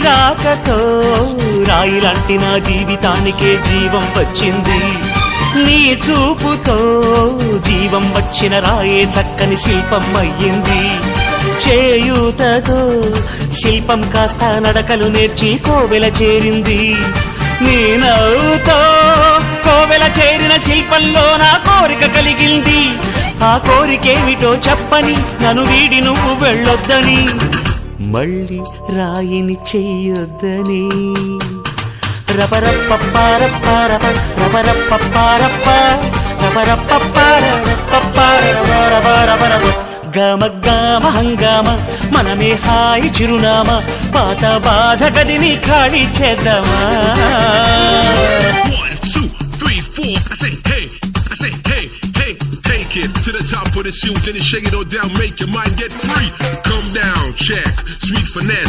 రాకతో రాయిలాంటి నా జీవితానికే జీవం వచ్చింది. నీ చూపుతో జీవం వచ్చిన రాయే చక్కని శిల్పం అయ్యింది. చేయూతతో శిల్పం కాస్త నడకలు నేర్చి కోవెల చేరింది. నీ నవ్వుతో కోవెల చేరిన శిల్పంలో నా కోరిక కలిగింది. ఆ కోరికేమిటో చెప్పని నన్ను వీడి నువ్వు వెళ్ళొద్దని, మళ్ళీ రాయిని చెయ్యొద్దని. రబరప్పపారప్పారప రబరప్పపారప్ప రబరప్పపారపపారపపారపపారపపారప గమ గమ హంగామ మనమే హాయి చిరునామా, పాత బాధ గదిని ఖాళీ చేద్దామా. 1 2 3 4 I say hey, hey, take it to the top of the shoot, then you shake it all down, make your mind get free. Come down, check, sweet finesse.